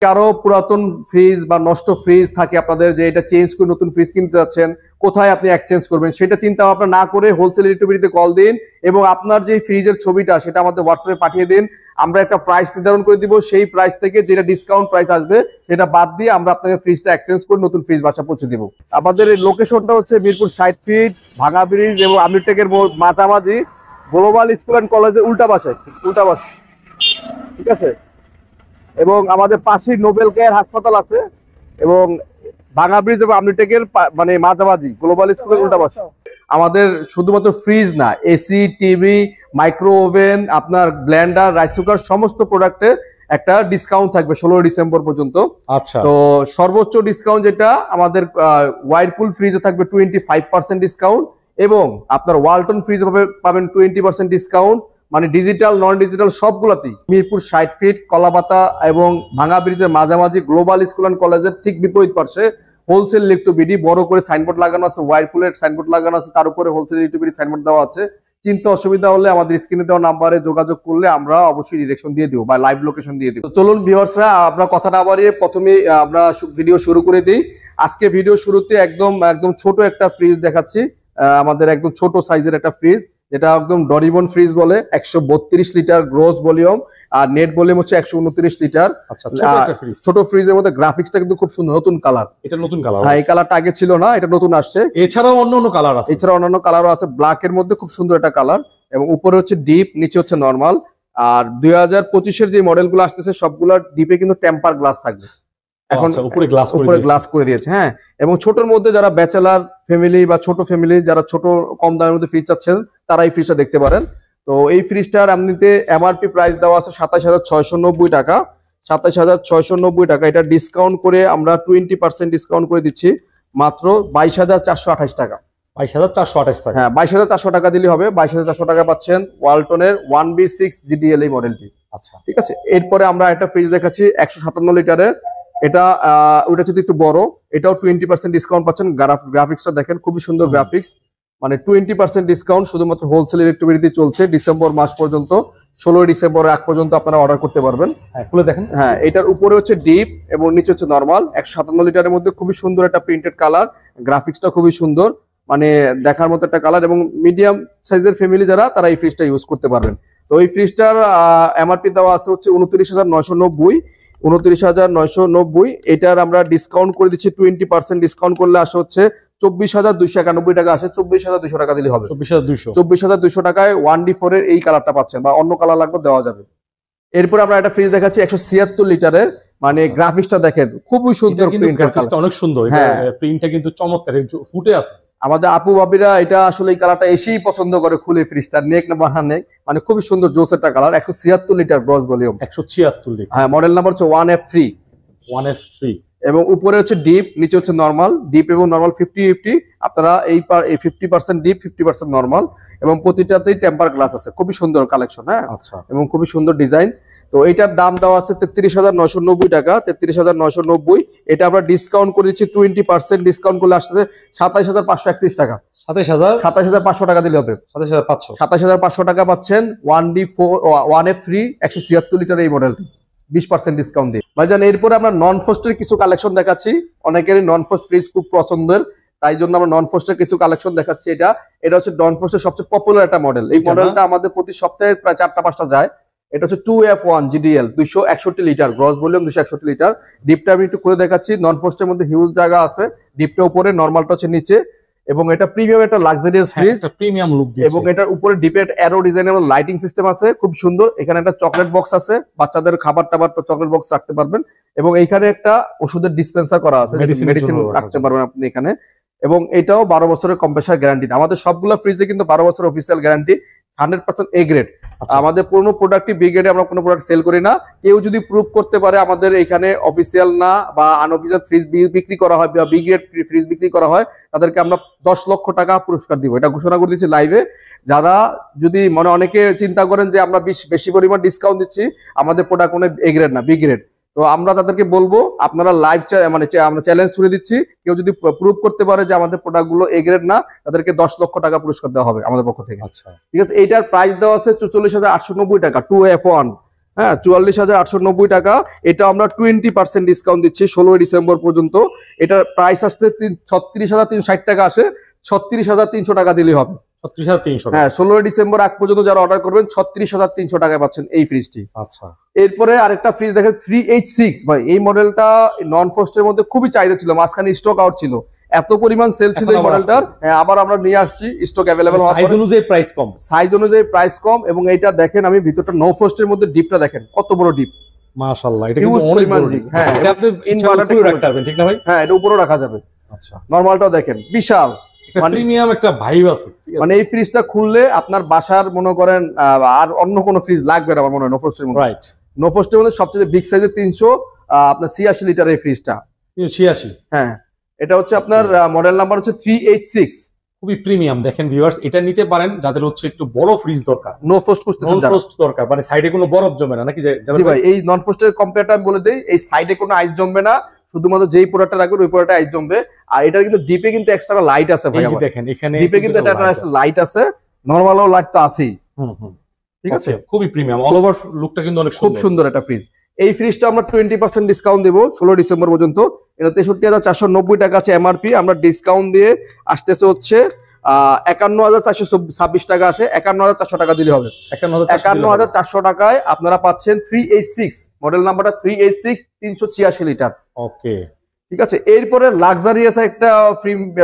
কারো পুরাতন ফ্রিজ বা নষ্ট ফ্রিজ থাকে আপনাদের, যে এটা চেঞ্জ করে নতুন ফ্রিজ কিনতে যাচ্ছেন, কোথায় আপনি এক্সচেঞ্জ করবেন সেটা চিন্তা ভাবনা না করে হোলসেল ইলেকট্রিসিটিতে কল দিন এবং আপনার যে ফ্রিজের ছবিটা সেটা আমাদের হোয়াটসঅ্যাপে পাঠিয়ে দিন। আমরা একটা প্রাইস নির্ধারণ করে দিব, সেই প্রাইস থেকে যেটা ডিসকাউন্ট প্রাইস আসবে সেটা বাদ দিয়ে আমরা আপনাকে ফ্রিজটা এক্সচেঞ্জ করে নতুন ফ্রিজ বাসা পৌঁছে দিব। আমাদের এই লোকেশনটা হচ্ছে মিরপুর 60 ফিট, ভাঙা ব্রিজ এবং আমিরটেকের মাঝামাঝি, গ্লোবাল স্কুল অ্যান্ড কলেজের উল্টা পাশে, ঠিক আছে। এবং আমাদের পাশেই নোবেল কেয়ার হাসপাতাল আছে এবং ভাঙা ব্রিজ এবং আমিরটেকের মানে মাঝামাঝি গ্লোবাল স্কুলের উল্টা পাশে। আমাদের শুধুমাত্র ফ্রিজ না, এসি, টিভি, মাইক্রো ওভেন, আপনার ব্লেন্ডার, রাইস কুকার সমস্ত প্রোডাক্টে একটা ডিসকাউন্ট থাকবে 16 ডিসেম্বর পর্যন্ত। আচ্ছা, তো সর্বোচ্চ ডিসকাউন্ট যেটা আমাদের ওয়াইরপুল ফ্রিজে থাকবে 25% ডিসকাউন্ট এবং আপনার ওয়ালটন ফ্রিজ পাবেন 20% ডিসকাউন্ট, মানে ডিজিটাল নন ডিজিটাল সবগুলাতেই। মিরপুর 60 ফিট, কলাপাতা এবং ভাঙা ব্রিজের মাঝামাঝি গ্লোবাল স্কুল অ্যান্ড কলেজের ঠিক বিপরীত পাশে হোলসেল ইলেকট্রোবিডি বড় করে সাইনবোর্ড লাগানো আছে, ওয়াইরপুলের সাইনবোর্ড লাগানো আছে, তার উপরে হোলসেল ইলেকট্রোবিডি সাইনবোর্ড দেওয়া আছে। চিন্তা অসুবিধা হলে আমাদের স্ক্রিনে দেওয়া নাম্বারে যোগাযোগ করলে আমরা অবশ্যই ডিরেকশন দিয়ে দিব বা লাইভ লোকেশন দিয়ে দিব। তো চলুন ভিউয়ার্সরা, আমরা কথা না বাড়িয়ে প্রথমে আমরা ভিডিও শুরু করে দিই। আজকে ভিডিও শুরুতে একদম ছোট একটা ফ্রিজ দেখাচ্ছি, আমাদের একদম ছোট সাইজের একটা ফ্রিজ, যেটা একদম ডরিবন ফ্রিজ বলে, 132 লিটার গ্রোস ভলিউম আর নেট ভলিউম হচ্ছে 129 লিটার। ছোট ফ্রিজের মধ্যে গ্রাফিক্সটা কিন্তু খুব সুন্দর, নতুন কালার। এটা নতুন কালার? হ্যাঁ, এই কালারটা আগে ছিল না, এটা নতুন আসছে। এছাড়াও অন্যান্য কালার আছে? এছাড়া অন্যান্য কালারও আছে, ব্ল্যাক এর মধ্যে খুব সুন্দর একটা কালার এবং উপরে হচ্ছে ডিপ, নিচে হচ্ছে নরমাল। আর 2025-এর যে মডেলগুলো আসতেছে সবগুলোর ডিপে কিন্তু টেম্পার গ্লাস থাকবে, এখন উপরে গ্লাস করে দিয়েছে। হ্যাঁ, এবং ছোটর মধ্যে যারা ব্যাচেলার ফ্যামিলি বা ছোট ফ্যামিলি, যারা ছোট কম দামের মধ্যে ফ্রিজ চাচ্ছেন তারা এই ফ্রিজটা দেখতে পারেন। তো এই ফ্রিজটার এমনিতে এমআরপি প্রাইস দেওয়া আছে 27,690 টাকা, 27,690 টাকা। এটা ডিসকাউন্ট করে আমরা 20% ডিসকাউন্ট করে দিচ্ছি মাত্র 22,428 টাকা। 22,428 টাকা? হ্যাঁ, 22,400 টাকা দিলে হবে। 22,400 টাকা পাচ্ছেন ওয়ালটনের 1B6 GDL এই মডেলটি। আচ্ছা, ঠিক আছে। এরপরে আমরা একটা ফ্রিজ দেখাচ্ছি 157 লিটারের, এটা ওটা যদি একটু বড়, এটাও 20% ডিসকাউন্ট পাচ্ছেন। গ্রাফিক্সটা দেখেন, খুবই সুন্দর গ্রাফিক্স, মানে 20% ডিসকাউন্ট শুধুমাত্র হোলসেল ইলেকট্রিসিটি চলছে ডিসেম্বর মাস পর্যন্ত। 16 ডিসেম্বর আগ পর্যন্ত আপনারা অর্ডার করতে পারবেন। হ্যাঁ, খুলে দেখেন। হ্যাঁ, এটার উপরে হচ্ছে ডিপ এবং নিচে হচ্ছে নরমাল। 157 লিটারের মধ্যে খুবই সুন্দর একটা প্রিন্টেড কালার, গ্রাফিক্সটা খুবই সুন্দর, মানে দেখার মতো একটা কালার। এবং মিডিয়াম সাইজের ফ্যামিলি যারা, তারা এই ফ্রিজটা ইউজ করতে পারবেন। তো এই ফ্রিজটার এমআরপি দেওয়া আছে হচ্ছে 29,990, 29,990। এটার আমরা ডিসকাউন্ট করে দিচ্ছি 20% ডিসকাউন্ট করলে আসে হচ্ছে 24,291 টাকা আসে। 24,200 টাকা দিলে হবে। 24,200 টাকায় 1D4 এর এই কালারটা পাচ্ছেন, বা অন্য কালার লাগবে দেওয়া যাবে। এরপর আমরা একটা ফ্রিজ দেখাচ্ছি 176 লিটারের, মানে গ্রাফিক্সটা দেখেন খুবই সুন্দর, অনেক সুন্দর। হ্যাঁ, প্রিন্টটা কিন্তু চমৎকার, ফুটে আছে। আমাদের আপু ভাবিরা এটা আসলে এই কালারটা এসেই পছন্দ করে, খুলে ফ্রিজটা নেক না বাহার নেক, মানে খুবই সুন্দর জোস একটা colour. 176 litre gross volume. 176 litre. হ্যাঁ, মডেল নাম্বার হচ্ছে 1F3। এবং উপরে হচ্ছে ডিপ, নিচে হচ্ছে নরমাল। ডিপ এবং নরমাল 50-50, আপনারা এই 50% ডিপ, 50% নরমাল, এবং প্রতিটাতেই টেম্পার গ্লাস আছে। খুবই সুন্দর কালেকশন। হ্যাঁ, আচ্ছা, এবং খুবই সুন্দর ডিজাইন। তো এইটার দাম দেওয়া আছে 33,990 টাকা, 33,990। এটা আমরা ডিসকাউন্ট করে দিচ্ছি 20% ডিসকাউন্ট করলে আসছে 27,531 টাকা। 27,500 টাকা দিলে হবে। 27,500 টাকা পাচ্ছেন 1F3 176 লিটার এই মডেলটি 20% ডিসকাউন্ট দিয়ে। ভাইজান, এরপরে আমরা নন ফ্রস্টের কিছু কালেকশন দেখাচ্ছি। অনেকেরই নন ফ্রস্ট ফ্রিজ খুব পছন্দের, তাই জন্য আমরা নন ফ্রস্টের কিছু কালেকশন দেখাচ্ছি। এটা হচ্ছে নন ফ্রস্টের সবচেয়ে পপুলার একটা মডেল। এই মডেলটা আমাদের প্রতি সপ্তাহে প্রায় 4টা-5টা যায়। এটা হচ্ছে 2F1 GDL, 261 litre gross volume, 261 litre. ডিপটা আমি একটু করে দেখাচ্ছি। নন ফ্রস্টের মধ্যে হিউজ জায়গা আছে, ডিপটা উপরে, নরমালটা হচ্ছে নিচে। এবং এটা প্রিমিয়াম একটা লাক্সারিয়াস ফ্রিজ, একটা প্রিমিয়াম লুক দিয়েছে। এবং এটার উপরে ডিপের অ্যারো ডিজাইন এবং লাইটিং সিস্টেম আছে, খুব সুন্দর। এখানে একটা চকলেট বক্স আছে, বাচ্চাদের খাবার টাবার চকলেট বক্স রাখতে পারবেন। এবং এইখানে একটা ওষুধের ডিসপেন্সার করা আছে, মেডিসিন রাখতে পারবেন আপনি এখানে। এবং এটাও 12 বছরের কম্প্রেসার গ্যারান্টি। আমাদের সবগুলো ফ্রিজে কিন্তু 12 বছর অফিসিয়াল গ্যারান্টি, 100% A গ্রেড। আমাদের কোনো প্রোডাক্টই বি গ্রেডে আমরা কোনো প্রোডাক্ট সেল করি না। কেউ যদি প্রুভ করতে পারে আমাদের এখানে অফিসিয়াল না বা আনঅফিসিয়াল ফ্রিজ বিক্রি করা হয় বা বি গ্রেড ফ্রিজ বিক্রি করা হয়, তাদেরকে আমরা 10 লক্ষ টাকা পুরস্কার দিব। এটা ঘোষণা করে দিচ্ছি লাইভে। যারা যদি অনেকে চিন্তা করেন যে আমরা বেশি পরিমাণ ডিসকাউন্ট দিচ্ছি, আমাদের প্রোডাক্ট কোনো A গ্রেড না, বি গ্রেড। তো আমরা তাদেরকে বলবো, আপনারা লাইভ আমরা চ্যালেঞ্জ ছুড়ে দিচ্ছি, কেউ যদি প্রুভ করতে পারে যে আমাদের প্রোডাক্টগুলো A গ্রেড না, তাদেরকে 10 লক্ষ টাকা পুরস্কার দেওয়া হবে আমাদের পক্ষ থেকে। আচ্ছা, ঠিক আছে। এইটার প্রাইস দেওয়া আছে 44,890 টাকা, 2F1 হ্যাঁ 44,890 টাকা। এটা আমরা 20% ডিসকাউন্ট দিচ্ছি 16 ডিসেম্বর পর্যন্ত। এটার প্রাইস আসছে 36,360 টাকা, আসে 36,300 টাকা দিলে হবে। 36,300। হ্যাঁ 16 ডিসেম্বর আগ পর্যন্ত যারা অর্ডার করবেন 36,300 টাকায় পাচ্ছেন এই ফ্রিজটি। আচ্ছা, এরপরে আরেকটা ফ্রিজ দেখেন 3H6 ভাই, এই মডেলটা নন ফ্রস্টের মধ্যে খুবই চাহিদা ছিল, মাঝখানে স্টক আউট ছিল, এত পরিমাণ সেল ছিল এই মডেলটার। হ্যাঁ আবার আমরা নিয়ে আসছি, স্টক অ্যাভেলেবল হওয়ার পরে। সাইজ অনুযায়ী প্রাইস কম, সাইজ অনুযায়ী প্রাইস কম। এবং এইটা দেখেন, আমি ভিতরটা নো ফ্রস্টের মধ্যে ডিপটা দেখেন কত বড় ডিপ, মাশাআল্লাহ। এটা কিন্তু অনেক বড় ডিপ। হ্যাঁ এটা আপনি ইনভার্টারে রাখতে পারবেন, ঠিক না ভাই? হ্যাঁ এটা উপরেও রাখা যাবে। আচ্ছা, নরমালটাও দেখেন বিশাল, প্রিমিয়াম একটা ভাইব আছে। মানে এই ফ্রিজটা খুললে আপনার বাসার মনে করেন আর অন্য কোনো ফ্রিজ লাগবে না আমার মনে হয় নো ফ্রস্টের মধ্যে। রাইট, নো ফ্রস্টের মধ্যে সবচেয়ে বিগ সাইজের 300 আপনার 86 লিটার এই ফ্রিজটা। 86। হ্যাঁ এটা হচ্ছে আপনার মডেল নাম্বার হচ্ছে 3H6। খুবই প্রিমিয়াম। দেখেন ভিউয়ার্স, এটা নিতে পারেন যাদের হচ্ছে একটু বড় ফ্রিজ দরকার, নো ফ্রস্ট খুঁজতেছেন, নন ফ্রস্ট দরকার, মানে সাইডে কোনো বরফ জমে না নাকি? জি ভাই, এই নন ফ্রস্টের কম্পেয়ারটা আমি বলে দেই, এই সাইডে কোনো আইস জমবে না, শুধুমাত্র যেই প্রোডাক্টটা রাখবেন ওই প্রোডাক্টে আইস জমবে। আর এটা কিন্তু ডিপে কিন্তু এক্সট্রা লাইট আছে ভাই, দেখেন এখানে ডিপে কিন্তু এটা লাইট আছে, নরমালও লাইট তো আছেই। ঠিক আছে, খুবই প্রিমিয়াম। অল ওভার লুকটা কিন্তু অনেক খুব সুন্দর একটা ফ্রিজ। এই ফ্রিজটা আমরা 20% ডিসকাউন্ট দেবো 16 ডিসেম্বর পর্যন্ত। এটা 63,490 টাকা আছে এমআরপি, আমরা ডিসকাউন্ট দিয়ে আসতেছে হচ্ছে 51,426 টাকা, আসে 51,400 টাকা দিলে হবে। 51,400 টাকায় আপনারা পাচ্ছেন 3H6 মডেল নাম্বারটা 3H6 386 লিটার। ওকে, ঠিক আছে। এরপরে লাক্সারিয়াস একটা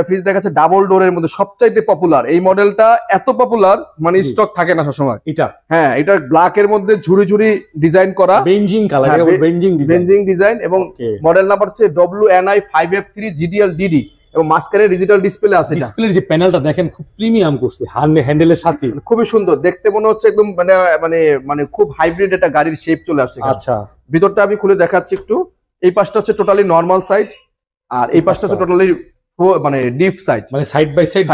ফ্রিজ দেখাচ্ছে ডাবল ডোরের মধ্যে, সবচাইতে পপুলার এই মডেলটা। এত পপুলার মানে স্টক থাকে না সবসময় এটা। হ্যাঁ এটা ব্ল্যাক এর মধ্যে ঝুরি ঝুরি ডিজাইন করা, বেঞ্জিং কালার, বেঞ্জিং ডিজাইন। এবং মডেল নাম্বার হচ্ছে WNI 5F3 GDL-DD এবং মাঝখানে ডিজিটাল ডিসপ্লে আছে। ডিসপ্লের যে প্যানেলটা দেখেন খুব প্রিমিয়াম করছে, হ্যান্ডেলের সাথে খুবই সুন্দর দেখতে, মনে হচ্ছে একদম মানে মানে মানে খুব হাইব্রিড একটা গাড়ির শেপ চলে আসছে। আচ্ছা, ভিতরটা আমি খুলে দেখাচ্ছি একটু। এই পাশটা হচ্ছে টোটালি নরমাল সাইড, আর এই পাশটা হচ্ছে টোটালি মানে ডিপ সাইড, মানে side by side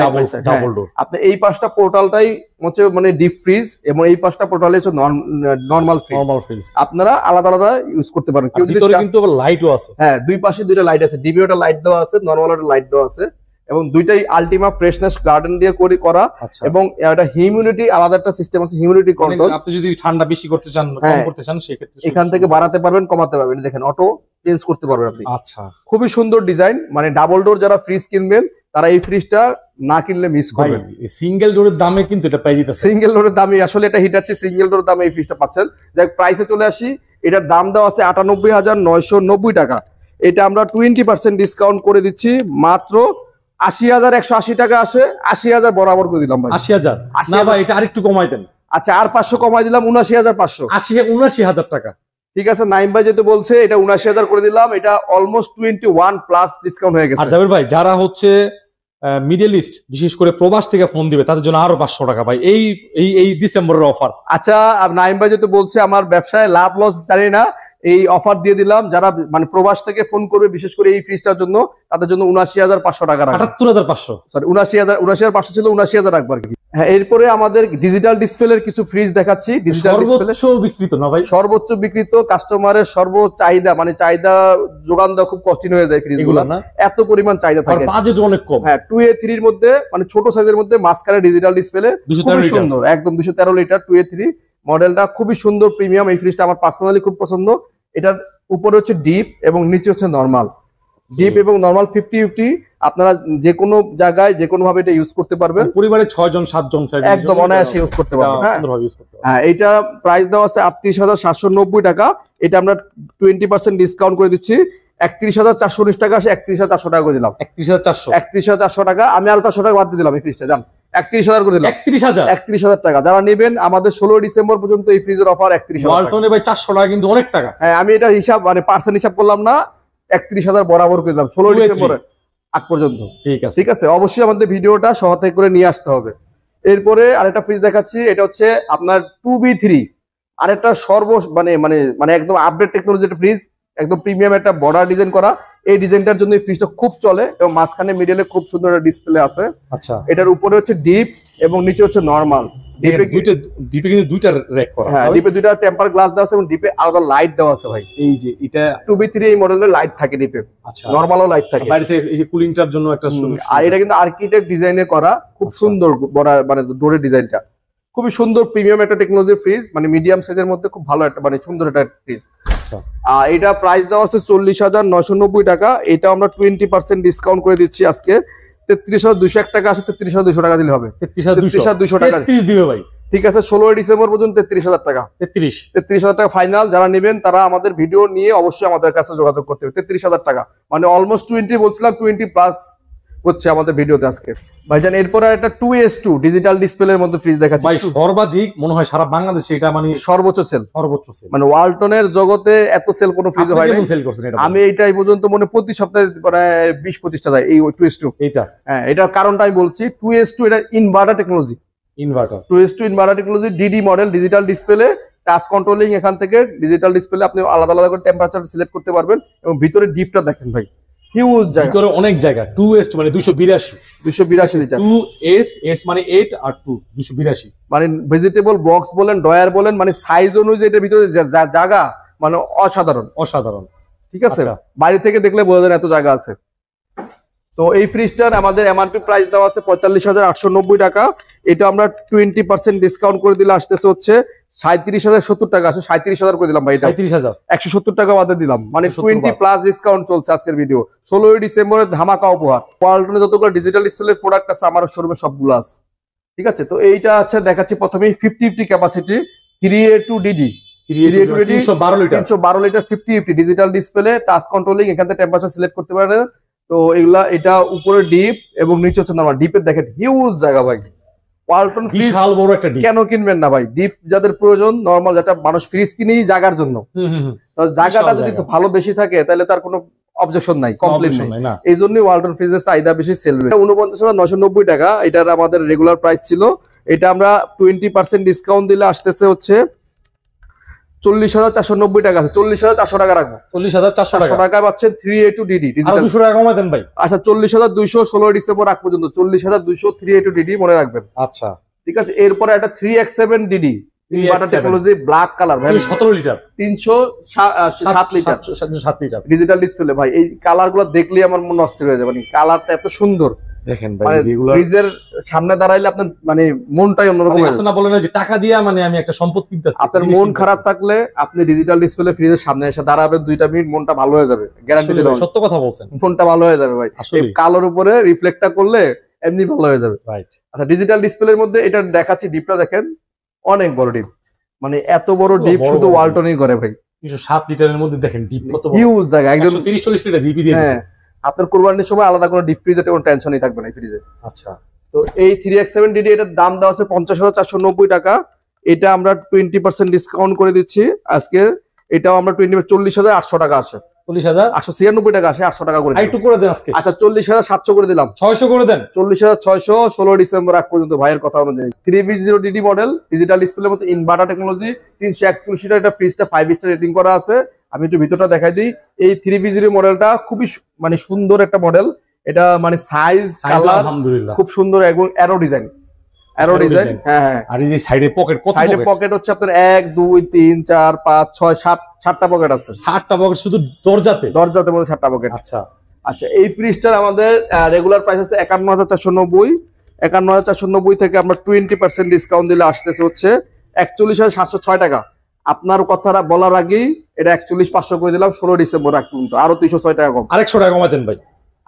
double door. আপনি এই পাশটা পোর্টালটাই হচ্ছে মানে ডিপ ফ্রিজ এবং এই পাশটা পোর্টালে হচ্ছে নরমাল ফ্রিজ। আপনারা আলাদা আলাদা ইউজ করতে পারেন। কেউ যদি কিন্তু লাইটও আছে, হ্যাঁ দুই পাশে দুইটা লাইট আছে, ডিবিওটা লাইট দেওয়া আছে, নরমাল একটা লাইট দেওয়া আছে, এবং দুইটাই আলটিমা ফ্রেশনেস গার্ডেন দিয়ে করা। এবং এটা হিউমিডিটি আলাদা একটা সিস্টেম আছে, হিউমিডিটি কন্ট্রোল। আপনি যদি ঠান্ডা বেশি করতে চান, কম করতে চান, সেক্ষেত্রে এখান থেকে বাড়াতে পারবেন, কমাতে পারবেন। দেখেন অটো চেঞ্জ করতে পারবেন আপনি। আচ্ছা, খুবই সুন্দর ডিজাইন। মানে ডাবল ডোর যারা ফ্রিজ কিনবেন তারা এই ফ্রিজটা না কিনলে মিস করবেন। সিঙ্গেল ডোরের দামে কিন্তু এটা পেয়ে যেতে, সিঙ্গেল ডোরের দামে আসলে এটা হিট আছে, সিঙ্গেল ডোরের দামে এই ফ্রিজটা পাচ্ছেন। যাই প্রাইসে চলে আসি, এটার দাম দেওয়া আছে 98,990 টাকা। এটা আমরা 20% ডিসকাউন্ট করে দিচ্ছি মাত্র 80,180 টাকা, আসে 80,000 বরাবর করে দিলাম ভাই। 80,000 না ভাই, এটা আরেকটু কমাই দেন। আচ্ছা আর 500 কমাই দিলাম, 79,500। 79,000 টাকা। ঠিক আছে, নাইম ভাই যেহেতু বলছে এটা 79,000 করে দিলাম। এটা অলমোস্ট 21+ ডিসকাউন্ট হয়ে গেছে। আর জাবের ভাই, যারা হচ্ছে মিডল ইস্ট বিশেষ করে প্রবাস থেকে ফোন দিবে তাদের জন্য আরো 500 টাকা ভাই, এই এই এই ডিসেম্বরের অফার। আচ্ছা নাইম ভাই যেহেতু বলছে, আমার ব্যবসায় লাভ লস জানি না, এই অফার দিয়ে দিলাম। যারা মানে প্রবাস থেকে ফোন করবে বিশেষ করে এই ফ্রিজটার জন্য, তাদের জন্য 79,500 টাকা রাখবো। 78,500, সরি 79,500 ছিল, 79,000 রাখবো আর কি। হ্যাঁ এরপরে আমাদের ডিজিটাল ডিসপ্লের কিছু ফ্রিজ দেখাচ্ছি। ডিজিটাল ডিসপ্লে বিক্রিত না ভাই, সর্বোচ্চ বিক্রিত, কাস্টমারের চাহিদা মানে চাহিদা যোগান দেওয়া খুব কঠিন হয়ে যায় ফ্রিজগুলো, এত পরিমাণ চাহিদা থাকে, বাজেট অনেক কম। হ্যাঁ 2A3 এর মধ্যে মানে ছোট সাইজের মধ্যে মাঝখানে ডিজিটাল ডিসপ্লে, খুবই সুন্দর, একদম 213 লিটার 2A3 মডেলটা, খুবই সুন্দর প্রিমিয়াম। এই ফ্রিজটা আমার পার্সোনালি খুব পছন্দ। এটার উপরে হচ্ছে ডিপ এবং নিচে হচ্ছে নরমাল। ডিপ এবং নরমাল 50-50 আপনারা যে কোনো জায়গায় যে কোনো ভাবে এটা ইউজ করতে পারবেন। পরিবারে 6 জন 7 জন একদম অনায়াসে ইউজ করতে পারবেন। হ্যাঁ এটা প্রাইস দেওয়া আছে 38,790 টাকা। এটা আমরা 20% ডিসকাউন্ট করে দিচ্ছি 31,419 টাকা, আসে 31,400 টাকা করে দিলাম। 31,400 টাকা। আমি আরো 400 টাকা বাদ দিয়ে দিলাম এই ফ্রিজটা, জান 31,000 করে দিলাম। 31,000 টাকা। যারা নেবেন আমাদের 16 ডিসেম্বর পর্যন্ত এই ফ্রিজের অফার 31,000 ভাই। 400 টাকা কিন্তু অনেক টাকা। হ্যাঁ আমি এটা হিসাব মানে পার্সেন্ট হিসাব করলাম না, 31,000 বরাবর করে দিলাম 16 ডিসেম্বর আগ পর্যন্ত। ঠিক আছে, অবশ্যই আমাদের ভিডিওটা সহায়তা করে নিয়ে আসতে হবে। এরপরে আরেকটা ফ্রিজ দেখাচ্ছি, এটা হচ্ছে আপনার 2B3, আরেকটা মানে মানে মানে একদম আপডেট টেকনোলজির ফ্রিজ, একদম প্রিমিয়াম একটা বর্ডার ডিজাইন করা। এই ডিজাইনটার জন্য এই ফ্রিজটা খুব চলে এবং মাঝখানে মিডলে খুব সুন্দর একটা ডিসপ্লে আছে। আচ্ছা, এটার উপরে হচ্ছে ডিপ এবং নিচে হচ্ছে নরমাল। ডিপে কিন্তু দুইটা র‍্যাক করা। হ্যাঁ ডিপে দুইটা টেম্পার গ্লাস দেওয়া আছে এবং ডিপে আলাদা লাইট দেওয়া আছে ভাই। এই যে এটা 2B3 এই মডেলের লাইট থাকে ডিপে। আচ্ছা, নরমালও লাইট থাকে বাইরে থেকে, এই যে কুলিংটার জন্য একটা। আর এটা কিন্তু আর্কিটেক্ট ডিজাইনে করা, খুব সুন্দর বড় মানে ডোরের ডিজাইনটা খুবই সুন্দর প্রিমিয়াম একটা টেকনোলজি ফ্রিজ, মানে মিডিয়াম সাইজের মধ্যে খুব ভালো একটা মানে সুন্দর একটা ফ্রিজ। আচ্ছা, এটা প্রাইস দেওয়া আছে 40,990 টাকা। এটা আমরা 20% ডিসকাউন্ট করে দিচ্ছি আজকে। 33,201 টাকা আছে, 33,200 টাকা দিলে হবে। 33,200 টাকা 33 দিবে ভাই। ঠিক আছে, 16 ডিসেম্বর পর্যন্ত 33,000 টাকা। 33,000 টাকা ফাইনাল। যারা নেবেন তারা আমাদের ভিডিও নিয়ে অবশ্যই আমাদের কাছে যোগাযোগ করতে হবে। 33,000 টাকা মানে অলমোস্ট 20 বলছিলাম, 20 প্লাস হচ্ছে আমাদের ভিডিওতে আজকে। ভাইজান এরপরে একটা 2S2 ডিজিটাল ডিসপ্লের মধ্যে ফ্রিজ দেখাচ্ছি ভাই। সর্বাধিক মনে হয় সারা বাংলাদেশে এটা মানে সর্বোচ্চ সেল, মানে ওয়ালটনের জগতে এত সেল কোনো ফ্রিজ হয় না। সেল করছেন এটা? আমি এইটাই পর্যন্ত মনে প্রতি সপ্তাহে প্রায় 20-25টা যায় এই 2S2 এইটা। হ্যাঁ, এটার কারণটা আমি বলছি। 2S2 এটা inverter technology, 2S2 inverter technology, DD model, digital display, touch controlling. এখান থেকে ডিজিটাল ডিসপ্লে আপনি আলাদা আলাদা করে টেম্পারেচার সিলেক্ট করতে পারবেন। এবং ভিতরে ডিপটা দেখেন ভাই, হিউজ জায়গা, ভিতরে অনেক জায়গা। 2S মানে 282 লিটার। 2S মানে 8 আর 2 282, মানে ভেজিটেবল বক্স বলেন, ডয়ার বলেন, মানে সাইজ অনুযায়ী এটার ভিতরে জায়গা মানে অসাধারণ। ঠিক আছে, বাইরে থেকে দেখলে বোঝা যায় এত জায়গা আছে। তো এই ফ্রিজটার আমাদের এমআরপি প্রাইস দেওয়া আছে 45,890 টাকা। এটা আমরা 20% ডিসকাউন্ট করে দিলে আসতেছে হচ্ছে 37,070 টাকা। আছে 37,000 করে দিলাম ভাই। এটা 170 টাকা বাদে দিলাম, মানে 20 প্লাস ডিসকাউন্ট চলছে আজকের ভিডিও। 16 ডিসেম্বরের ধামাকা উপহার। ওয়ালটনে যতগুলো ডিজিটাল ডিসপ্লে প্রোডাক্ট আছে আমার শোরুমে সবগুলো আছে। ঠিক আছে, তো এইটা আছে দেখাচ্ছি প্রথমেই 50 capacity 3A2DD 312 litre 50 digital display, touch controlling. এখান থেকে টেম্পারেচার সিলেক্ট করতে পারেন। তো এগুলা, এটা উপরে ডিপ এবং নিচে হচ্ছে নরমাল। ডিপের দেখেন হিউজ জায়গা ভাই। ওয়ালটন বিশাল বড় একটা ডিপ, কেন কিনবেন না ভাই? ডিপ যাদের প্রয়োজন, নরমাল যেটা মানুষ ফ্রিজ কিনেই জায়গার জন্য, জায়গাটা যদি ভালো বেশি থাকে তাহলে তার কোনো অবজেকশন নাই, কমপ্লেন নাই। এই জন্যই ওয়ালটন ফ্রিজের চাহিদা বেশি, সেল। 49,990 টাকা এটার আমাদের রেগুলার প্রাইস ছিল। এটা আমরা 20% ডিসকাউন্ট দিলে আসতেছে হচ্ছে 40,490 টাকা আছে। 40,400 টাকা রাখবো। 40,400 টাকা পাচ্ছেন 3A2DD। আর 200 টাকা কমাই দেন ভাই। আচ্ছা, 40,200 16 ডিসেম্বর আগ পর্যন্ত 40,200 3A2DD মনে রাখবেন। আচ্ছা, ঠিক আছে। এরপরে একটা 3X7DD inverter technology, black colour ভাই, 17 লিটার 307 লিটার ডিজিটাল ডিসপ্লে। ভাই এই কালার গুলো দেখলেই আমার মন অস্থির হয়ে যাবে, মানে কালারটা এত সুন্দর। দেখেন ভাই, যেগুলো ফ্রিজের সামনে দাঁড়াইলে আপনার মানে মনটাই অন্যরকম হয়ে যায়। না বলেন যে টাকা দিয়া মানে আমি একটা সম্পদ কিনতেছি। আপনার মন খারাপ থাকলে আপনি ডিজিটাল ডিসপ্লে ফ্রিজের সামনে এসে দাঁড়াবেন 2টা মিনিট, মনটা ভালো হয়ে যাবে, গ্যারান্টি দিলাম। সত্য কথা বলছেন, মনটা ভালো হয়ে যাবে ভাই। এই কালোর উপরে রিফ্লেক্টটা করলে এমনি ভালো হয়ে যাবে। রাইট। আচ্ছা, ডিজিটাল ডিসপ্লের মধ্যে এটা দেখাচ্ছি, ডিপটা দেখেন, অনেক বড় ডিপ, মানে এত বড় ডিপ শুধু ওয়ালটনই করে ভাই। 307 লিটারের মধ্যে দেখেন ডিপ কত বড়, হিউজ জায়গা। একদম 30-40 লিটার ডিপি দিয়ে দিয়েছে। আপনার কুরবানির সময় আলাদা কোনো ডিপ ফ্রিজে কোনো টেনশনই থাকবে না এই ফ্রিজে। আচ্ছা, তো এই 3X7DD এটার দাম দেওয়া আছে 50,490 টাকা। এটা আমরা 20% ডিসকাউন্ট করে দিচ্ছি আজকে। এটাও আমরা 40,800 টাকা আসে, 40,896 টাকা আসে, 800 টাকা করে একটু করে দেন আজকে। আচ্ছা, 40,700 করে দিলাম, 600 করে দেন। 40,600 16 ডিসেম্বর আগ পর্যন্ত ভাইয়ের কথা অনুযায়ী। 3B0DD মডেল, ডিজিটাল ডিসপ্লের মতো ইনভার্টার টেকনোলজি, 341 লিটার এটা ফ্রিজটা 5 স্টার রেটিং করা আছে। আমি একটু ভিতরটা দেখাই দিই। এই 3B0 মডেলটা খুবই মানে সুন্দর একটা মডেল। এটা মানে সাইজ কালার আলহামদুলিল্লাহ খুব সুন্দর এবং অ্যারো ডিজাইন। হ্যাঁ, আর এই যে সাইডে পকেট, সাইডে পকেট হচ্ছে আপনার 1 2 3 4 5 6 7 7টা পকেট আছে। 7টা পকেট শুধু দরজাতে মধ্যে 7টা পকেট। আচ্ছা, এই ফ্রিজটার আমাদের রেগুলার প্রাইস আছে 51,490। 51,490 থেকে আমরা 20% ডিসকাউন্ট দিলে আসতেছে হচ্ছে 41,706 টাকা। আপনার কথাটা বলার আগেই এটা 41,500 করে দিলাম 16 ডিসেম্বর আগ পর্যন্ত। আরো 306 টাকা কম, আর 100 টাকা কমাতেন ভাই।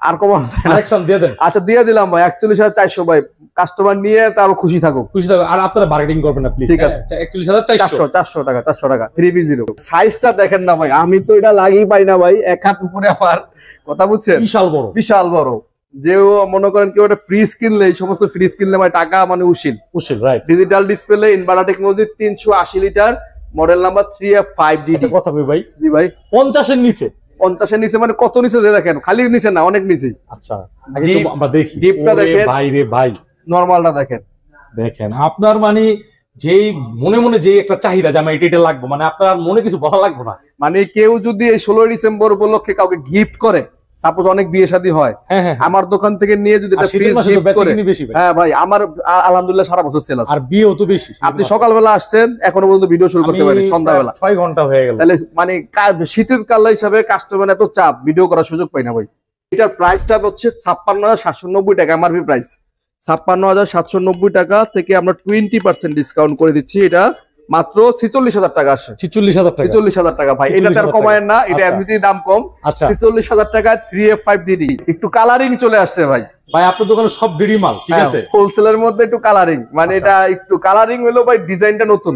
আর কমানো যায় না, আরেকশন দিয়ে দেন। আচ্ছা, দিয়ে দিলাম ভাই 41,400 ভাই। কাস্টমার নিয়ে তারও খুশি থাকুক, আর আপনারা বার্গেনিং করবেন না প্লিজ। ঠিক আছে, 41,400 টাকা 400 টাকা 3B0। সাইজটা দেখেন না ভাই, আমি তো এটা লাগেই পাই না ভাই, এক হাত উপরে আমার কথা বুঝছেন, বিশাল বড়। যে মনে করেন কেউ একটা ফ্রিজ কিনলে, এই সমস্ত ফ্রিজ কিনলে ভাই টাকা মানে উশিল। Right. Digital display, inverter technology, 380 litre, model number 3F5DD। কথা ভাই, জি ভাই, 50 এর নিচে। 50 এর নিচে মানে কত নিচে দেখেন, খালি নিচে না, অনেক নিচে। আচ্ছা, আগে তো আমরা দেখি ডিপটা দেখেন ভাই রে ভাই, নরমালটা দেখেন। দেখেন আপনার মানে যেই মনে মনে যে একটা চাহিদা যে আমি এটা লাগবে, মানে আপনার মনে কিছু বলা লাগবে না। মানে কেউ যদি এই 16 ডিসেম্বর উপলক্ষে কাউকে গিফট করে, সাপোজ অনেক বিয়ে শাদী হয়, আমার দোকান থেকে নিয়ে যদি একটা ফ্রিজ গিফট করে, হ্যাঁ ভাই, আমার আলহামদুলিল্লাহ সারা বছর সেল আছে। আর বিয়েও তো বেশি। আপনি সকালবেলা আসছেন, এখনো পর্যন্ত ভিডিও শুরু করতে পারেন, সন্ধ্যাবেলা 6 ঘন্টা হয়ে গেল। তাহলে মানে শীতের কাল হিসাবে কাস্টমার এত চাপ, ভিডিও করার সুযোগ পাই না ভাই। এটার প্রাইসটা হচ্ছে 56,790 টাকা এমআরপি প্রাইস। 56,790 টাকা থেকে আমরা 20% ডিসকাউন্ট করে দিচ্ছি, এটা মাত্র 46,000 টাকা আসে। 46,000 টাকা, 46,000 টাকা ভাই, এটা তার কমায় না, এটা এমনিতেই দাম কম। 46,000 টাকায় 3F5 ডিডি, একটু কালারিং চলে আসছে ভাই। ভাই আপনার দোকানে সব ডিডি মাল, ঠিক আছে, হোলসেলের মধ্যে একটু কালারিং, মানে এটা একটু কালারিং হলো ভাই, ডিজাইনটা নতুন।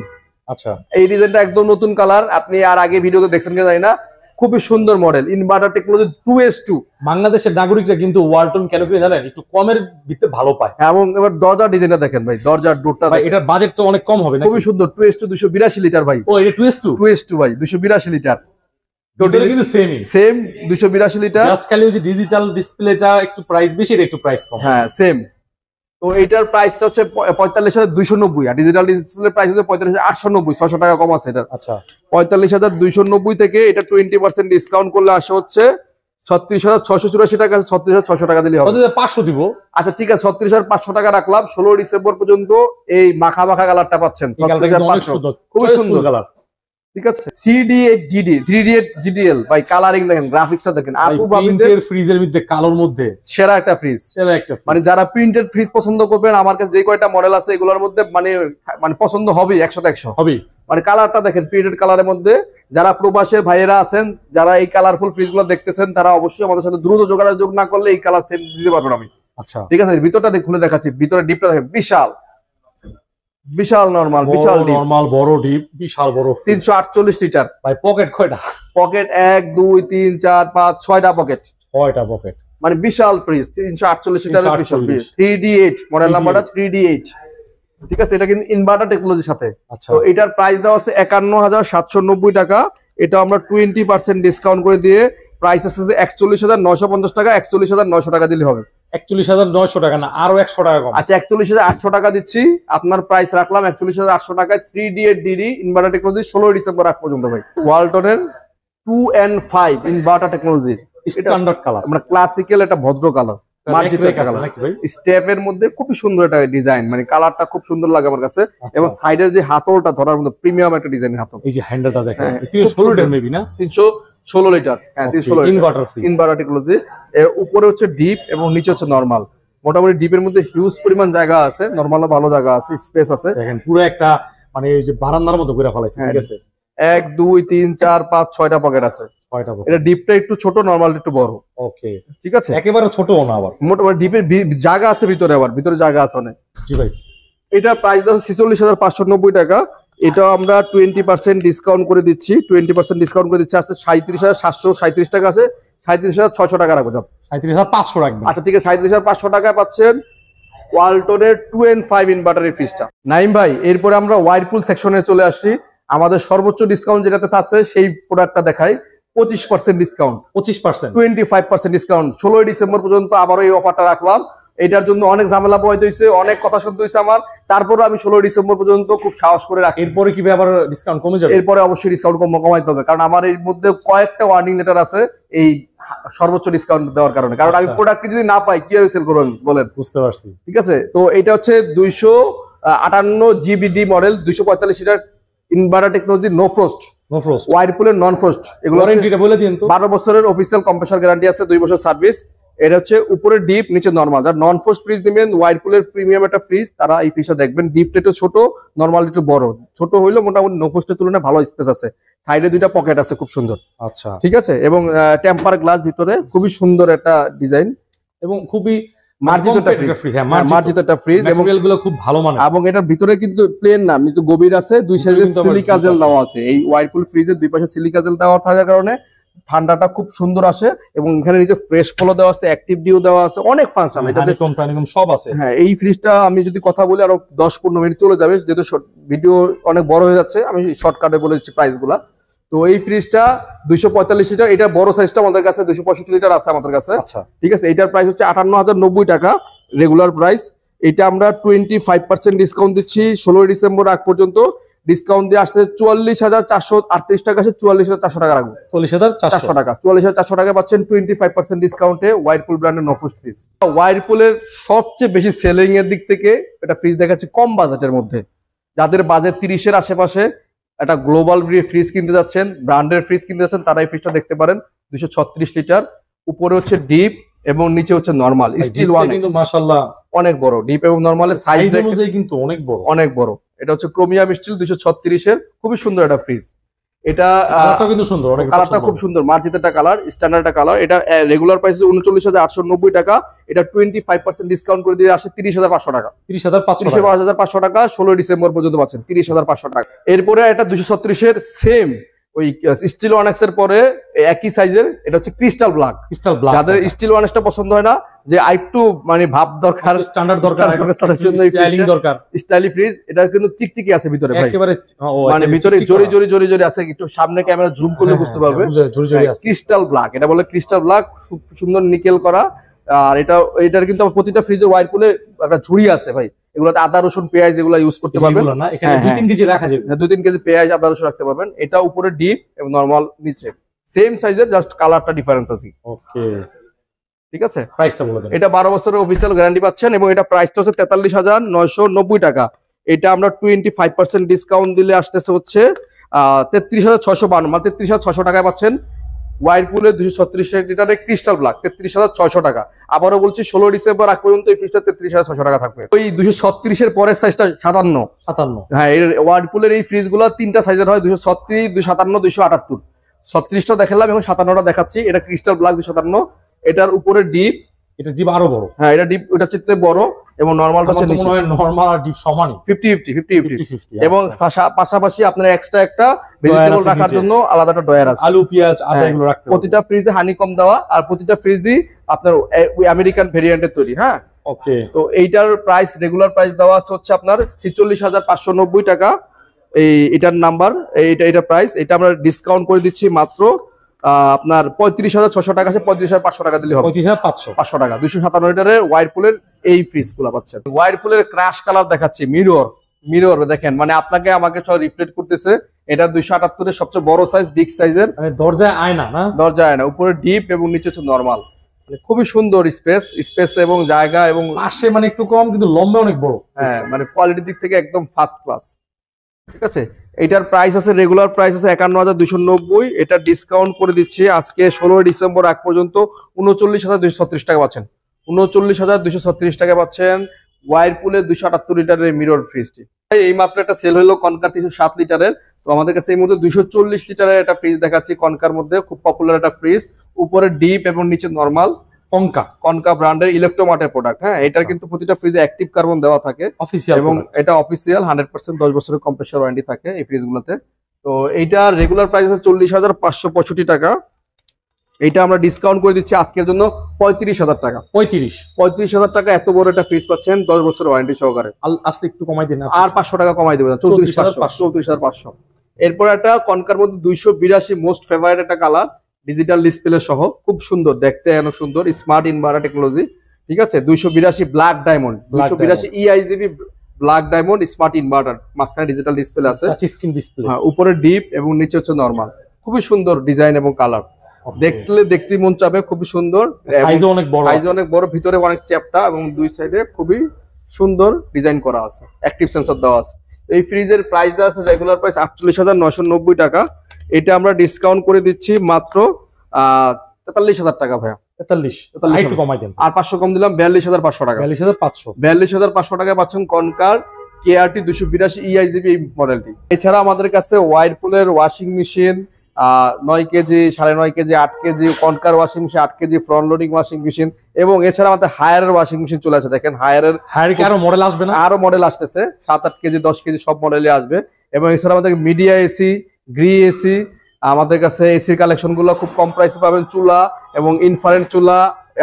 আচ্ছা, এই ডিজাইনটা একদম নতুন কালার, আপনি আর আগে ভিডিওতে দেখছেন কিনা জানি না, খুবই সুন্দর মডেল, ইনভার্টার টেকনোলজি 2S2। বাংলাদেশের নাগরিকরা কিন্তু ওয়ালটন কেন কি জানেন, একটু কমের ভিতরে ভালো পায়। এবং এবার দরজার ডিজাইনটা দেখেন ভাই, দরজার ডোরটা ভাই, এটার বাজেট তো অনেক কম হবে না? খুবই সুন্দর, 2S2 282 লিটার ভাই। ও, এটা 2S2 2S2 ভাই, 282 লিটার, টোটালি কিন্তু সেমই, সেম 282 লিটার। জাস্ট খালি ওই যে ডিজিটাল ডিসপ্লেটা একটু প্রাইস বেশি, এটা একটু প্রাইস কম। হ্যাঁ সেম। তো এটার প্রাইসটা হচ্ছে 45,290, আর ডিজিটাল ডিসপ্লে প্রাইস হচ্ছে 45,890, 600 টাকা কম আছে এটা। আচ্ছা, 45,290 থেকে এটা 20% ডিসকাউন্ট করলে আসে হচ্ছে 36,684 টাকা, 36,600 টাকা দিলে হবে। 500 দিব। আচ্ছা ঠিক আছে, 36,500 টাকা রাখলাম। 16 ডিসেম্বর পর্যন্ত এই মাখা মাখা কালারটা পাচ্ছেন, 36,500, খুবই সুন্দর কালার। ঠিক আছে, 3D8 GDL ভাই, কালারিং দেখেন, গ্রাফিক্সটা দেখেন, আপু ভাবিদের ফ্রিজের মধ্যে কালোর মধ্যে সেরা একটা ফ্রিজ, মানে যারা প্রিন্টেড ফ্রিজ পছন্দ করবেন, আমার কাছে যে কয়টা মডেল আছে এগুলোর মধ্যে মানে মানে পছন্দ হবে 100 হবে। মানে কালারটা দেখেন, প্রিন্টেড কালারের মধ্যে। যারা প্রবাসের ভাইয়েরা আছেন, যারা এই কালারফুল ফ্রিজ গুলো দেখতেছেন, তারা অবশ্যই আমাদের সাথে দ্রুত যোগাযোগ না করলে এই কালার সেট দিতে পারবেন আমি। আচ্ছা ঠিক আছে, ভিতরটা খুলে দেখাচ্ছি, ভিতরে ডিপটা দেখেন, বিশাল বিশাল নরমাল, বিশাল নরমাল বড় ডিপ, বিশাল বড়, 348 লিটার ভাই। পকেট কয়টা? পকেট 1 2 3 4 5 6টা পকেট, 6টা পকেট, মানে বিশাল ফ্রিজ, 348 লিটারের বিশাল ফ্রিজ। 3D8 মডেল নাম্বারটা 3D8। ঠিক আছে, এটা কিন্তু ইনভার্টার টেকনোলজির সাথে। তো এটার প্রাইস দেওয়া আছে 51,790 টাকা। এটা আমরা 20% ডিসকাউন্ট করে দিয়ে প্রাইস আছে 41,950 টাকা। 41,900 টাকা দিলে হবে। 41,900 টাকা না, আরো 100 টাকা কম। আচ্ছা, 41,800 টাকা দিচ্ছি, আপনার প্রাইস রাখলাম 41,800 টাকায়। 3D8 DD inverter technology 16 December আগ পর্যন্ত ভাই। ওয়ালটনের 2N5 inverter technology, standard colour, মানে ক্লাসিক্যাল একটা ভদ্র কালার, স্টেপের মধ্যে খুবই সুন্দর একটা ডিজাইন, মানে কালারটা খুব সুন্দর লাগে আমার কাছে। এবং সাইডের যে হাতলটা ধরার মধ্যে প্রিমিয়াম একটা ডিজাইন হাতল, এই যে হ্যান্ডেলটা দেখেন, 316 লিটার মেবি না, 316 লিটার, হ্যাঁ 316 ইনভার্টার টেকনোলজি। এর উপরে হচ্ছে ডিপ এবং নিচে হচ্ছে নরমাল। মোটামুটি ডিপের মধ্যে হিউজ পরিমাণ জায়গা আছে, নরমালও ভালো জায়গা আছে, স্পেস আছে। দেখেন পুরো একটা মানে এই যে বারান্দার মতো করে ফেলাইছে। ঠিক আছে, 1 2 3 4 5 6টা পকেট আছে। এটা ডিপটা একটু ছোট, নরমাল একটু বড়। ওকে ঠিক আছে, একেবারে ছোটও না, আবার মোটামুটি ডিপের জায়গা আছে ভিতরে, আবার ভিতরে জায়গা আছে অনেক। জি ভাই, এটা প্রাইস দাও 46,590 টাকা। এটা আমরা 20% ডিসকাউন্ট করে দিচ্ছি, 20% ডিসকাউন্ট করে দিচ্ছি। আছে 37,737 টাকা আছে, 37,600 টাকা রাখবো। 37,500 রাখবেন। আচ্ছা ঠিক আছে, 37,500 টাকায় পাচ্ছেন ওয়ালটনের 2N5 ইনভার্টারের ফ্রিজটা। নাইম ভাই, এরপরে আমরা ওয়ারপুল সেকশনে চলে আসছি। আমাদের সর্বোচ্চ ডিসকাউন্ট যেটাতে আছে সেই প্রোডাক্টটা দেখাই। 25% ডিসকাউন্ট, 25% ডিসকাউন্ট 16 ডিসেম্বর পর্যন্ত আবারও এই অফারটা রাখলাম। এটার জন্য অনেক ঝামেলা পোহাইতে হয়েছে, অনেক কথা শুনতে হয়েছে আমার, তারপরে আমি 16 ডিসেম্বর পর্যন্ত খুব সাহস করে রাখি। এরপরে কি আবার ডিসকাউন্ট কমে যাবে? এরপরে অবশ্যই ডিসকাউন্ট কমাইতে হবে, কারণ আমার এর মধ্যে কয়েকটা ওয়ার্নিং লেটার আছে এই সর্বোচ্চ ডিসকাউন্ট দেওয়ার কারণে। কারণ আমি প্রোডাক্ট যদি না পাই কিভাবে সেল করবেন বলেন? বুঝতে পারছি। ঠিক আছে, তো এটা হচ্ছে 258 GBD model, 245 litre inverter technology, no frost, ওয়ারপুলের নন ফ্রস্ট। এগুলো ওয়ারেন্টিটা বলে দিন তো। 12 বছরের অফিসিয়াল কম্প্রেসার গ্যারান্টি আছে, 2 বছর সার্ভিস। এটা হচ্ছে উপরে ডিপ, নিচে নরমাল। যারা নন ফ্রস্ট ফ্রিজ নেবেন, ওয়ারপুলের প্রিমিয়াম একটা ফ্রিজ, তারা এই ফ্রিজটা দেখবেন। ডিপটা একটু ছোট, নরমাল একটু বড়। ছোট হইলেও মোটামুটি নো ফ্রস্টের তুলনায় ভালো স্পেস আছে। সাইডে 2টা পকেট আছে, খুব সুন্দর। আচ্ছা ঠিক আছে, এবং টেম্পার গ্লাস ভিতরে, খুবই সুন্দর একটা ডিজাইন এবং খুবই মার্জিত একটা ফ্রিজ, এবং এগুলো খুব ভালো মানের। এবং এটার ভিতরে কিন্তু প্লেন না, কিন্তু গভীর আছে, দুই সাইডে সিলিকা জেল দেওয়া আছে। এই ওয়ারপুল ফ্রিজের দুই পাশে সিলিকা জেল দেওয়া থাকার কারণে ঠান্ডাটা খুব সুন্দর আসে। এবং এখানে নিচে ফ্রেশ ফ্লো দেওয়া আছে, অ্যাক্টিভ ডিউ দেওয়া আছে, অনেক ফাংশন এটাতে সব আছে। হ্যাঁ, এই ফ্রিজটা আমি যদি কথা বলি আরো 10-15 মিনিট চলে যাবে, যেহেতু ভিডিও অনেক বড় হয়ে যাচ্ছে, আমি শর্টকাটে বলে দিচ্ছি প্রাইস গুলা। তো এই ফ্রিজটা 245 লিটার, এটা বড় সাইজটা আমাদের কাছে 265 লিটার আছে আমাদের কাছে। আচ্ছা ঠিক আছে, এটার প্রাইস হচ্ছে 58,090 টাকা রেগুলার প্রাইস। এটা আমরা 25% ডিসকাউন্ট দিচ্ছি 16 ডিসেম্বর আগ পর্যন্ত। ডিসকাউন্ট দিয়ে আসতে 44,438 টাকা, আছে 44,400 টাকা রাখবো। 44,400 টাকা, 44,400 টাকা পাচ্ছেন 25% ডিসকাউন্টে ওয়ারপুল ব্র্যান্ডের নো ফ্রস্ট ফ্রিজ। ওয়ারপুলের সবচেয়ে বেশি সেলিং এর দিক থেকে এটা ফ্রিজ দেখাচ্ছে কম বাজেটের মধ্যে। যাদের বাজেট 30-এর আশেপাশে একটা গ্লোবাল ফ্রিজ কিনতে যাচ্ছেন, ব্র্যান্ডের ফ্রিজ কিনতে যাচ্ছেন, তারা এই ফ্রিজটা দেখতে পারেন। 236 লিটার, উপরে হচ্ছে ডিপ এবং নিচে হচ্ছে নরমাল, স্টিল ওয়ান। কিন্তু মাশাআল্লাহ অনেক বড়, ডিপ এবং নরমালের সাইজ অনুযায়ী কিন্তু অনেক বড়, অনেক বড়। এটা হচ্ছে ক্রোমিয়াম স্টিল 236 এর, খুবই সুন্দর একটা ফ্রিজ। এটা কিন্তু সুন্দর, অনেক কালারটা খুব সুন্দর, মার্জিত একটা কালার, স্ট্যান্ডার্ড একটা কালার। এটা রেগুলার প্রাইস 39,890 টাকা, এটা 25% ডিসকাউন্ট করে দিয়ে আসে 30,500 টাকা। 30,500 টাকা 16 ডিসেম্বর পর্যন্ত পাচ্ছেন 30,500 টাকা। এরপরে এটা 236 এর সেম ওই স্টিল ওয়ান এক্স এর পরে একই সাইজের, এটা হচ্ছে ক্রিস্টাল ব্ল্যাক। যাদের স্টিল ওয়ান এক্সটা পছন্দ হয় না, যে আরেকটু মানে ভাব দরকার, স্ট্যান্ডার্ড দরকার, তাদের জন্য স্টাইলিং দরকার, স্টাইলি ফ্রিজ। এটা কিন্তু চিকচিকি আছে ভিতরে ভাই, একেবারে মানে ভিতরে জড়ি জড়ি জড়ি জড়ি আছে, একটু সামনে ক্যামেরা জুম করলে বুঝতে পারবে। ক্রিস্টাল ব্ল্যাক, এটা বলে ক্রিস্টাল ব্ল্যাক, সুন্দর নিকেল করা। আর এটার কিন্তু প্রতিটা ফ্রিজের ওয়াইরপুলে একটা ঝুড়ি আছে ভাই, এগুলোতে আদা রসুন পেঁয়াজ এগুলো ইউজ করতে পারবেন না। এখানে 2-3 কেজি রাখা যাবে, 2-3 কেজি পেঁয়াজ আদা রসুন রাখতে পারবেন। এটা উপরে ডিপ এবং নরমাল নিচে সেম সাইজের, জাস্ট কালারটা ডিফারেন্স আছে। ওকে, ঠিক আছে। প্রাইসটা বলে দেন। এটা 12 বছরের অফিসিয়াল গ্যারান্টি পাচ্ছেন এবং এটা প্রাইসটা হচ্ছে 43,990 টাকা। এটা আমরা 25% ডিসকাউন্ট দিলে আসতেছে হচ্ছে 33,652, মানে 33,600 টাকায় পাচ্ছেন। ওয়াইরপুলের 236 লিটারের ক্রিস্টাল ব্ল্যাক 33,600 টাকা। আবারও বলছি 16 ডিসেম্বর আগ পর্যন্ত এই ফ্রিজটা 33,600 টাকা থাকবে। ওই 236 এর পরের সাইজটা 57। হ্যাঁ, এর ওয়াইরপুলের এই ফ্রিজ গুলো 3টা সাইজের হয়, 236, 257, 278। 36টা দেখালাম, এখন 57টা দেখাচ্ছি। এটা ক্রিস্টাল ব্ল্যাক 257। এটার উপরে ডিপ, এটা ডিপ আরো বড়। হ্যাঁ, এটা ডিপ, ওটা চেয়ে বড় এবং নরমালটা হচ্ছে নিচে। নরমাল আর ডিপ সমানই, 50-50 এবং পাশাপাশি আপনার এক্সট্রা একটা ভেজিটেবল রাখার জন্য আলাদা একটা ড্রয়ার আছে, আলু পেঁয়াজ আদা এগুলো রাখতে। প্রতিটা ফ্রিজে হানিকম দেওয়া, আর প্রতিটা ফ্রিজই আপনার আমেরিকান ভেরিয়েন্টের তৈরি। হ্যাঁ, ওকে। তো এইটার প্রাইস, রেগুলার প্রাইস দেওয়া আছে হচ্ছে আপনার 46,590 টাকা। এটার নাম্বার, এটা প্রাইস। এটা আমরা ডিসকাউন্ট করে দিচ্ছি মাত্র আপনার 35,600 টাকা আছে, 35,500 টাকা দিলে হবে। 35,500 টাকা 257 লিটারের ওয়াইরপুলের এই ফ্রিজ গুলো পাচ্ছেন। ওয়াইরপুলের ক্রাশ কালার দেখাচ্ছি, মিরর দেখেন, মানে আপনাকে আমাকে সব রিফ্লেক্ট করতেছে। এটা 278 এর সবচেয়ে বড় সাইজ, বিগ সাইজের, মানে দরজায় আয়না না, দরজায় আয়না। উপরে ডিপ এবং নিচে হচ্ছে নরমাল, মানে খুবই সুন্দর স্পেস এবং জায়গা, এবং পাশে মানে একটু কম কিন্তু লম্বা অনেক বড়। হ্যাঁ, মানে কোয়ালিটির দিক থেকে একদম ফার্স্ট ক্লাস। ঠিক আছে। এটার প্রাইস আছে, রেগুলার প্রাইস আছে 51,290। এটা ডিসকাউন্ট করে দিচ্ছি আজকে 16 ডিসেম্বর আগ পর্যন্ত 39,236 টাকা পাচ্ছেন। 39,236 টাকা পাচ্ছেন ওয়াইরপুলের 278 লিটারের মিরর ফ্রিজটি। এই মাত্র একটা সেল হলো কনকার 307 লিটারের। তো আমাদের কাছে এই মুহূর্তে 240 লিটারের একটা ফ্রিজ দেখাচ্ছি, কনকার মধ্যে খুব পপুলার একটা ফ্রিজ। উপরে ডিপ এবং নিচে নরমাল, কনকা ব্র্যান্ডের ইলেকট্রোমার্টের প্রোডাক্ট। হ্যাঁ, এটার কিন্তু প্রতিটা ফ্রিজে অ্যাক্টিভ কার্বন দেওয়া থাকে এবং এটা অফিসিয়াল 100% 10 বছরের কম্প্রেসর ওয়ারেন্টি থাকে এই ফ্রিজগুলোতে। তো এইটা রেগুলার প্রাইস আছে 40,565 টাকা। এইটা আমরা ডিসকাউন্ট করে দিচ্ছি আজকের জন্য 35,000 টাকা। 35,000 টাকা এত বড় একটা ফ্রিজ পাচ্ছেন 10 বছরের ওয়ারেন্টি সহকারে। আসলে একটু কমাই দিন, আর 500 টাকা কমাই দেবেন, 34,500। এরপর একটা কনকার মধ্যে 282 মোস্ট ফেভারিট একটা কালার, ডিজিটাল ডিসপ্লে সহ, খুব সুন্দর দেখতে, অনেক সুন্দর, স্মার্ট ইনভার্টার টেকনোলজি। ঠিক আছে, 282 black diamond, 282 EIGB black diamond smart inverter, মাঝখানে ডিজিটাল ডিসপ্লে আছে, টাচ স্ক্রিন ডিসপ্লে। হ্যাঁ, উপরে ডিপ এবং নিচে হচ্ছে নরমাল। খুবই সুন্দর ডিজাইন এবং কালার, দেখতে মন চাবে, খুবই সুন্দর। সাইজ অনেক বড়, ভিতরে অনেক চ্যাপটা এবং দুই সাইডে খুবই সুন্দর ডিজাইন করা আছে, অ্যাক্টিভ সেন্সর দেওয়া আছে। এই ফ্রিজের প্রাইস দেওয়া আছে রেগুলার প্রাইস 48,990 টাকা। এটা আমরা ডিসকাউন্ট করে দিচ্ছি মাত্র 43,000 টাকা ভাইয়া। 43 একটু কমাই দেন, আর 500 কম দিলাম, 42,500 টাকা। 42,500 টাকায় পাচ্ছেন কনকার KRT 282 EIGB এই মডেলটি। এছাড়া আমাদের কাছে ওয়াইরপুলের washing machine 9 KG, 9.5 KG, 8 KG, কনকার washing machine 8 KG, front loading washing machine, এবং এছাড়া আমাদের হায়ারের ওয়াশিং মেশিন চলে আসে। দেখেন হায়ারের আরো মডেল আসবে না, আরো মডেল আসতেছে, 7-8 কেজি, 10 কেজি সব মডেলই আসবে। এবং এছাড়া আমাদের মিডিয়া এসি, গ্রি এসি, আমাদের কাছে এসির কালেকশন গুলো খুব কম প্রাইসে পাবেন। চুলা এবং ইনফ্রারেড চুলা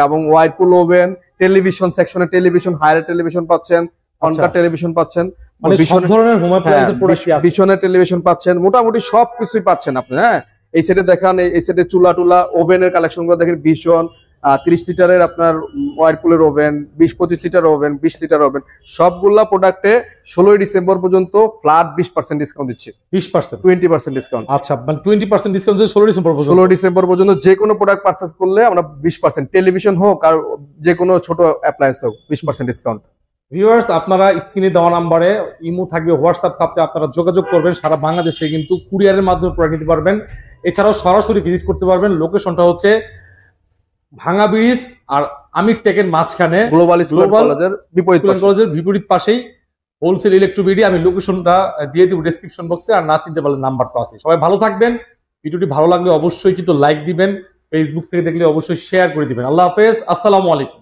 এবং ওয়াইরপুল ওভেন, টেলিভিশন সেকশনে টেলিভিশন, হায়ারের টেলিভিশন পাচ্ছেন, কনকার টেলিভিশন পাচ্ছেন, বিশনের টেলিভিশন পাচ্ছেন, মোটামুটি সবকিছুই পাচ্ছেন আপনি। হ্যাঁ, এই সেটে দেখান, এই সেটে চুলা টুলা, ওভেনের কালেকশন গুলো দেখেন, ভীষণ 30 লিটারের আপনার ওয়াইরপুলের oven, 20-25 litre oven, 20 litre oven, সবগুলা প্রোডাক্টে 16 ডিসেম্বর পর্যন্ত ফ্ল্যাট 20% ডিসকাউন্ট দিচ্ছি। 20% ডিসকাউন্ট। আচ্ছা, মানে 20% ডিসকাউন্ট 16 ডিসেম্বর পর্যন্ত যে কোনো প্রোডাক্ট পারচেজ করলে আমরা 20%, টেলিভিশন হোক আর যে কোনো ছোট অ্যাপ্লায়েন্স হোক, 20% ডিসকাউন্ট। ভিউয়ার্স, আপনারা স্ক্রিনে দেওয়া নাম্বারে ইমো থাকবে, হোয়াটসঅ্যাপ থাকবে, আপনারা যোগাযোগ করবেন। সারা বাংলাদেশে কিন্তু কুরিয়ারের মাধ্যমে প্রোডাক্ট নিতে পারবেন। এছাড়াও সরাসরি ভিজিট করতে পারবেন। লোকেশনটা হচ্ছে ভাঙা ব্রিজ আর আমির টেকের মাঝখানে গ্লোবাল Global কলেজের বিপরীত স্কুল পাশে। কলেজের বিপরীত পাশেই হোলসেল ইলেকট্রোবিডি। আমি লোকেশনটা দিয়ে দিব ডেসক্রিপশন বক্সে, আর না চিনতে পারলে নাম্বার তো আছে। সবাই ভালো থাকবেন। ভিডিওটি ভালো লাগলে অবশ্যই কিন্তু লাইক দিবেন, ফেসবুক থেকে দেখলে অবশ্যই শেয়ার করে দিবেন। আল্লাহ হাফেজ, আসসালামু আলাইকুম।